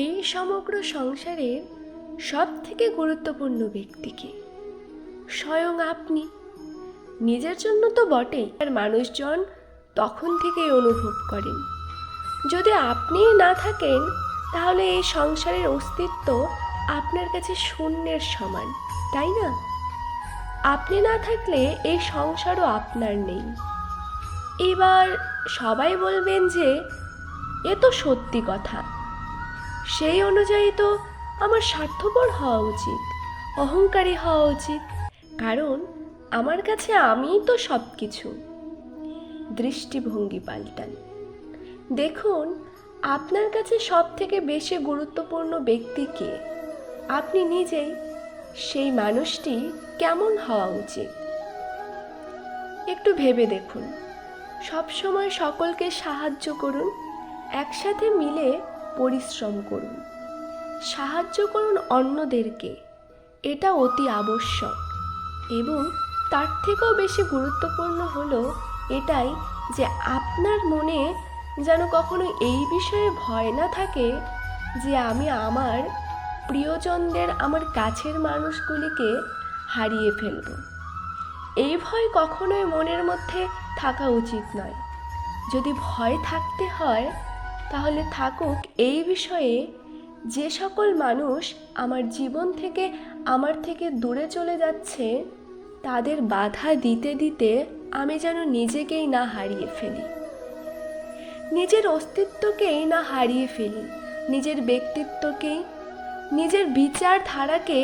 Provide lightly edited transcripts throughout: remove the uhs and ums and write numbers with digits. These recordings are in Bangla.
এই সমগ্র সংসারের সব থেকে গুরুত্বপূর্ণ ব্যক্তিকে স্বয়ং আপনি। নিজের জন্য তো বটেই, আর মানুষজন তখন থেকেই অনুভব করেন। যদি আপনিই না থাকেন তাহলে এই সংসারের অস্তিত্ব আপনার কাছে শূন্যের সমান, তাই না? আপনি না থাকলে এই সংসারও আপনার নেই। এবার সবাই বলবেন যে এ তো সত্যি কথা, সেই অনুযায়ী তো আমার স্বার্থপর হওয়া উচিত, অহংকারী হওয়া উচিত, কারণ আমার কাছে আমিই তো সব কিছু। দৃষ্টিভঙ্গি পাল্টান। দেখুন, আপনার কাছে সব থেকে বেশি গুরুত্বপূর্ণ ব্যক্তি কে? আপনি নিজেই। সেই মানুষটি কেমন হওয়া উচিত একটু ভেবে দেখুন। সবসময় সকলকে সাহায্য করুন, একসাথে মিলে পরিশ্রম করুন, সাহায্য করুন অন্যদেরকে, এটা অতি আবশ্যক। এবং তার থেকেও বেশি গুরুত্বপূর্ণ হলো এটাই যে আপনার মনে যেন কখনো এই বিষয়ে ভয় না থাকে যে আমি আমার প্রিয়জনদের, আমার কাছের মানুষগুলিকে হারিয়ে ফেলব। এই ভয় কখনোই মনের মধ্যে থাকা উচিত নয়। যদি ভয় থাকতে হয় তাহলে থাকুক এই বিষয়ে যে সকল মানুষ আমার জীবন থেকে, আমার থেকে দূরে চলে যাচ্ছে, তাদের বাধা দিতে দিতে আমি যেন নিজেকেই না হারিয়ে ফেলি, নিজের অস্তিত্বকেই না হারিয়ে ফেলি, নিজের ব্যক্তিত্বকেই, নিজের বিচারধারাকে,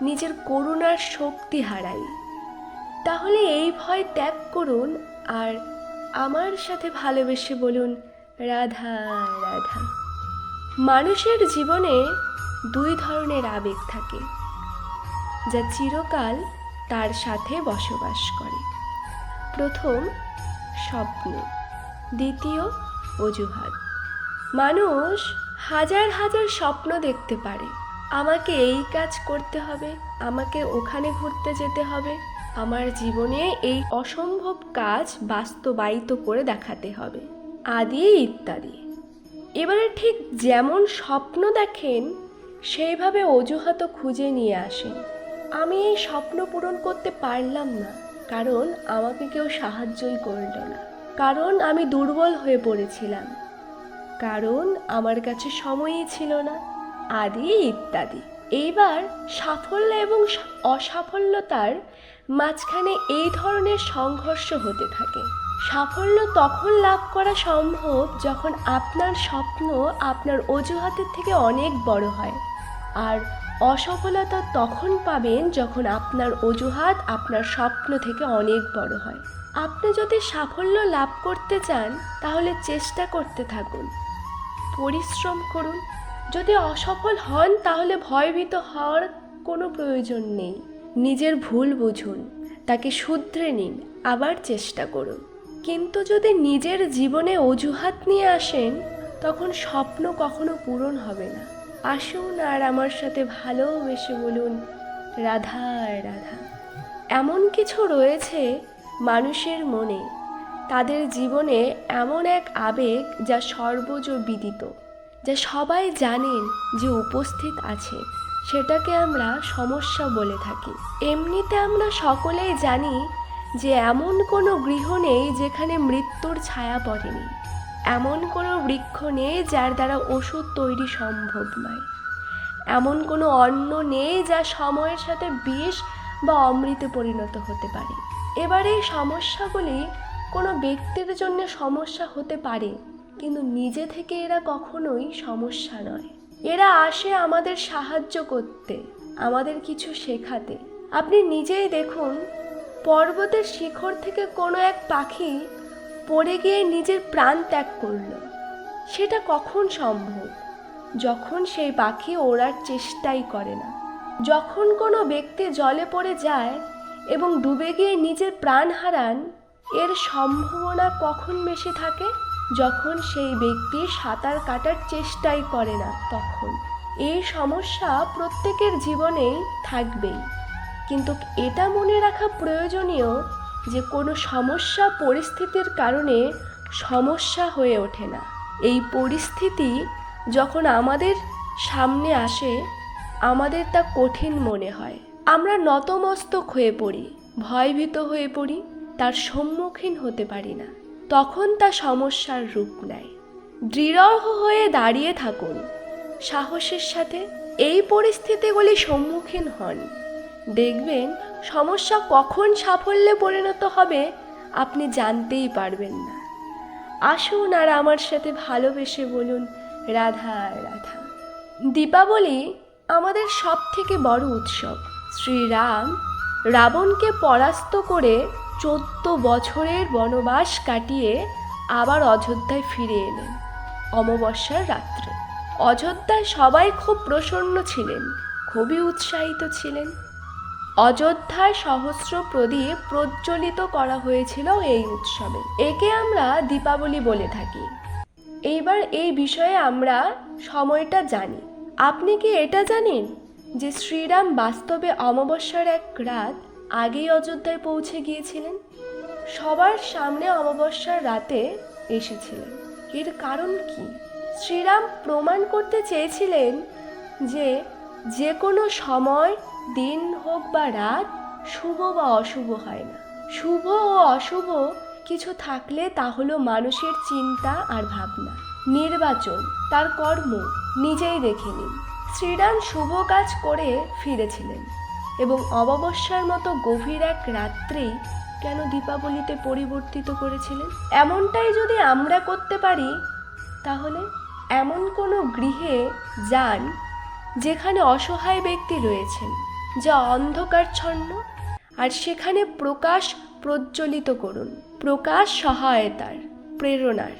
নিজের করুণার শক্তি হারাই। তাহলে এই ভয় ত্যাগ করুন আর আমার সাথে ভালোবেসে বলুন, রাধা রাধা। মানুষের জীবনে দুই ধরনের আবেগ থাকে, যা চিরকাল তার সাথে বসবাস করে। প্রথম স্বপ্ন, দ্বিতীয় অজুহাত। মানুষ হাজার হাজার স্বপ্ন দেখতে পারে। আমাকে এই কাজ করতে হবে, আমাকে ওখানে ঘুরতে যেতে হবে, আমার জীবনে এই অসম্ভব কাজ বাস্তবায়িত করে দেখাতে হবে, আদি ইত্যাদি। এবারে ঠিক যেমন স্বপ্ন দেখেন সেইভাবে অজুহাতও খুঁজে নিয়ে আসেন। আমি এই স্বপ্ন পূরণ করতে পারলাম না কারণ আমাকে কেউ সাহায্যই করল না, কারণ আমি দুর্বল হয়ে পড়েছিলাম, কারণ আমার কাছে সময়ই ছিল না, আদি ইত্যাদি। এইবার সাফল্য এবং অসাফল্যতার মাঝখানে এই ধরনের সংঘর্ষ হতে থাকে। সাফল্য তখন লাভ করা সম্ভব যখন আপনার স্বপ্ন আপনার অজুহাতের থেকে অনেক বড় হয়, আর অসফলতা তখন পাবেন যখন আপনার অজুহাত আপনার স্বপ্ন থেকে অনেক বড় হয়। আপনি যদি সাফল্য লাভ করতে চান তাহলে চেষ্টা করতে থাকুন, পরিশ্রম করুন। যদি অসফল হন তাহলে ভয়ভীত হওয়ার কোনো প্রয়োজন নেই। নিজের ভুল বুঝুন, তাকে শুধরে নিন, আবার চেষ্টা করুন। কিন্তু যদি নিজের জীবনে অজুহাত নিয়ে আসেন তখন স্বপ্ন কখনো পূরণ হবে না। আসুন আর আমার সাথে ভালোবেসে বলুন, রাধা রাধা। এমন কিছু রয়েছে মানুষের মনে, তাদের জীবনে এমন এক আবেগ যা সর্বজবিদিত, যা সবাই জানেন যে উপস্থিত আছে, সেটাকে আমরা সমস্যা বলে থাকি। এমনিতে আমরা সকলেই জানি যে এমন কোনো গৃহ নেই যেখানে মৃত্যুর ছায়া পড়েনি, এমন কোনো বৃক্ষ নেই যার দ্বারা ওষুধ তৈরি সম্ভব নয়, এমন কোনো অন্ন নেই যা সময়ের সাথে বিষ বা অমৃতে পরিণত হতে পারে। এবার এই সমস্যাগুলি কোনো ব্যক্তির জন্য সমস্যা হতে পারে, কিন্তু নিজে থেকে এরা কখনোই সমস্যা নয়। এরা আসে আমাদের সাহায্য করতে, আমাদের কিছু শেখাতে। আপনি নিজেই দেখুন, পর্বতের শিখর থেকে কোনো এক পাখি পড়ে গিয়ে নিজের প্রাণ ত্যাগ করল। সেটা কখন সম্ভব? যখন সেই পাখি ওড়ার চেষ্টাই করে না। যখন কোনো ব্যক্তি জলে পড়ে যায় এবং ডুবে গিয়ে নিজের প্রাণ হারান, এর সম্ভাবনা কখন বেশি থাকে? যখন সেই ব্যক্তি সাঁতার কাটার চেষ্টাই করে না তখন। এই সমস্যা প্রত্যেকের জীবনেই থাকবেই, কিন্তু এটা মনে রাখা প্রয়োজনীয় যে কোনো সমস্যা পরিস্থিতির কারণে সমস্যা হয়ে ওঠে না। এই পরিস্থিতি যখন আমাদের সামনে আসে আমাদের তা কঠিন মনে হয়। আমরা নতমস্তক হয়ে পড়ি, ভয়ভীত হয়ে পড়ি, তার সম্মুখীন হতে পারি না। তখন তা সমস্যার রূপ নেয়। দৃঢ় হয়ে দাঁড়িয়ে থাকুন, সাহসের সাথে এই পরিস্থিতিগুলি সম্মুখীন হন। দেখবেন সমস্যা কখন সাফল্যে পরিণত হবে আপনি জানতেই পারবেন না। আসুন আর আমার সাথে ভালোবেসে বলুন, রাধা রাধা। দীপাবলি আমাদের সব থেকে বড় উৎসব। শ্রীরাম রাবণকে পরাস্ত করে 14 বছরের বনবাস কাটিয়ে আবার অযোধ্যায় ফিরে এলেন অমাবস্যার রাত্রে। অযোধ্যায় সবাই খুব প্রসন্ন ছিলেন, খুবই উৎসাহিত ছিলেন। অযোধ্যায় সহস্র প্রদীপ প্রজ্বলিত করা হয়েছিল এই উৎসবে। একে আমরা দীপাবলি বলে থাকি। এইবার এই বিষয়ে আমরা সময়টা জানি। আপনি কি এটা জানেন যে শ্রীরাম বাস্তবে অমাবস্যার এক রাত আগেই অযোধ্যায় পৌঁছে গিয়েছিলেন? সবার সামনে অমাবস্যার রাতে এসেছিলেন। এর কারণ কি? শ্রীরাম প্রমাণ করতে চেয়েছিলেন যে যে কোনো সময়, দিন হোক বা রাত, শুভ বা অশুভ হয় না। শুভ ও অশুভ কিছু থাকলে তা হলো মানুষের চিন্তা আর ভাবনা। নির্বাচন তার কর্ম, নিজেই দেখে নিন। শ্রীরাম শুভ কাজ করে ফিরেছিলেন এবং অমাবস্যার মতো গভীর এক রাত্রেই কেন দীপাবলিতে পরিবর্তিত করেছিলেন? এমনটাই যদি আমরা করতে পারি, তাহলে এমন কোনো গৃহে যান যেখানে অসহায় ব্যক্তি রয়েছেন, যা অন্ধকারচ্ছন্ন, আর সেখানে প্রকাশ প্রজ্বলিত করুন। প্রকাশ সহায়তার, প্রেরণার,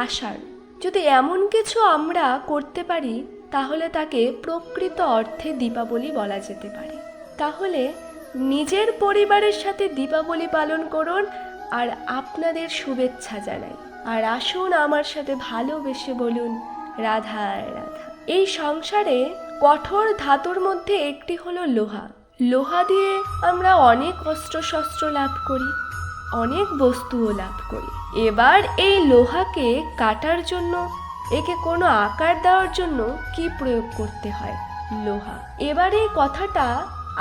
আশার। যদি এমন কিছু আমরা করতে পারি, তাহলে তাকে প্রকৃত অর্থে দীপাবলি বলা যেতে পারে। তাহলে নিজের পরিবারের সাথে দীপাবলি পালন করুন আর আপনাদের শুভেচ্ছা জানাই। আর আসুন আমার সাথে ভালোবেসে বলুন, রাধা রাধা। এই সংসারে কঠোর ধাতুর মধ্যে একটি হলো লোহা। লোহা দিয়ে আমরা অনেক অস্ত্রশস্ত্র লাভ করি, অনেক বস্তুও লাভ করি। এবার এই লোহাকে কাটার জন্য, একে কোনো আকার দেওয়ার জন্য কি প্রয়োগ করতে হয়? লোহা। এবার এই কথাটা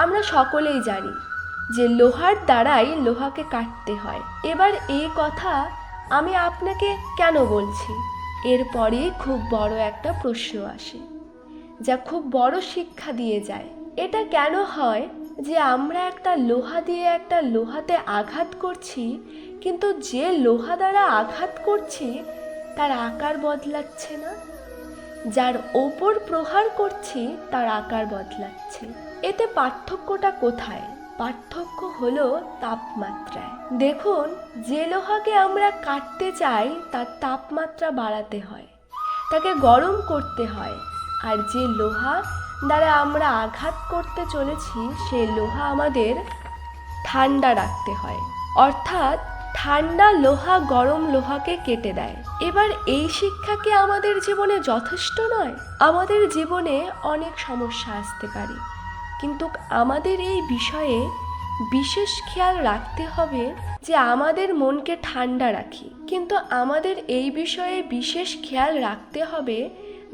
আমরা সকলেই জানি যে লোহার দ্বারাই লোহাকে কাটতে হয়। এবার এই কথা আমি আপনাকে কেন বলছি? এরপরে খুব বড় একটা প্রশ্ন আসে, যা খুব বড় শিক্ষা দিয়ে যায়। এটা কেন হয় যে আমরা একটা লোহা দিয়ে একটা লোহাতে আঘাত করছি, কিন্তু যে লোহা দ্বারা আঘাত করছি তার আকার বদলাচ্ছে না, যার ওপর প্রহার করছি তার আকার বদলাচ্ছে। এতে পার্থক্যটা কোথায়? পার্থক্য হলো তাপমাত্রায়। দেখুন, যে লোহাকে আমরা কাটতে চাই তার তাপমাত্রা বাড়াতে হয়, তাকে গরম করতে হয়। আর যে লোহা দ্বারা আমরা আঘাত করতে চলেছি, সে লোহা আমাদের ঠান্ডা রাখতে হয়। অর্থাৎ ঠান্ডা লোহা গরম লোহাকে কেটে দেয়। এবার এই শিক্ষা কি আমাদের জীবনে যথেষ্ট নয়? আমাদের জীবনে অনেক সমস্যা আসতে পারে, কিন্তু আমাদের এই বিষয়ে বিশেষ খেয়াল রাখতে হবে যে আমাদের মনকে ঠান্ডা রাখি। কিন্তু আমাদের এই বিষয়ে বিশেষ খেয়াল রাখতে হবে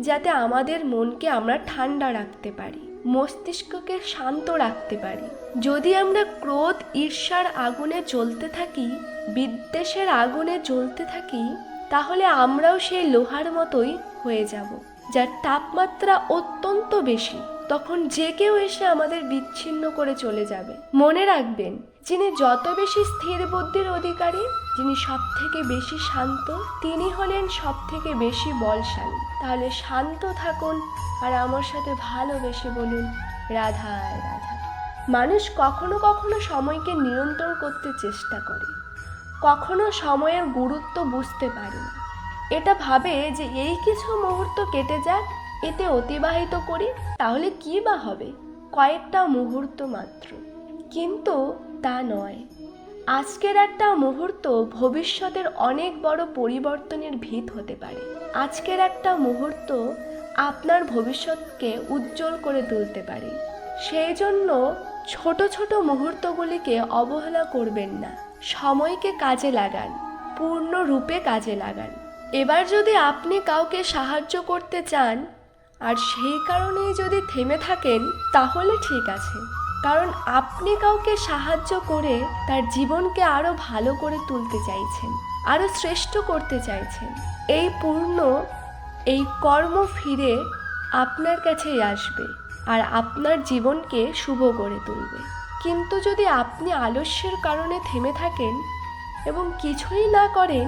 যাতে আমাদের মনকে আমরা ঠান্ডা রাখতে পারি, মস্তিষ্ককে শান্ত রাখতে পারি। যদি আমরা ক্রোধ, ঈর্ষার আগুনে জ্বলতে থাকি, বিদ্বেষের আগুনে জ্বলতে থাকি, তাহলে আমরাও সেই লোহার মতোই হয়ে যাব, যার তাপমাত্রা অত্যন্ত বেশি। তখন যে কেউ এসে আমাদের বিচ্ছিন্ন করে চলে যাবে। মনে রাখবেন, যিনি যত বেশি স্থির বুদ্ধির অধিকারী, যিনি সব থেকে বেশি শান্ত, তিনি হলেন সব থেকে বেশি বলশালী। তাহলে শান্ত থাকুন আর আমার সাথে ভালোবেসে বলুন, রাধা রাধা। মানুষ কখনো কখনো সময়কে নিয়ন্ত্রণ করতে চেষ্টা করে, কখনো সময়ের গুরুত্ব বুঝতে পারে না। এটা ভাবে যে এই কিছু মুহূর্ত কেটে যাক, এতে অতিবাহিত করি, তাহলে কি বা হবে, কয়েকটা মুহূর্ত মাত্র। কিন্তু তা নয়। আজকের একটা মুহূর্ত ভবিষ্যতের অনেক বড় পরিবর্তনের ভিত হতে পারে। আজকের একটা মুহূর্ত আপনার ভবিষ্যৎকে উজ্জ্বল করে তুলতে পারে। সেই জন্য ছোট ছোট মুহূর্তগুলিকে অবহেলা করবেন না। সময়কে কাজে লাগান, পূর্ণরূপে কাজে লাগান। এবার যদি আপনি কাউকে সাহায্য করতে চান, আর সেই কারণেই যদি থেমে থাকেন তাহলে ঠিক আছে, কারণ আপনি কাউকে সাহায্য করে তার জীবনকে আরও ভালো করে তুলতে চাইছেন, আরও শ্রেষ্ঠ করতে চাইছেন। এই কর্ম ফিরে আপনার কাছেই আসবে আর আপনার জীবনকে শুভ করে তুলবে। কিন্তু যদি আপনি আলস্যের কারণে থেমে থাকেন এবং কিছুই না করেন,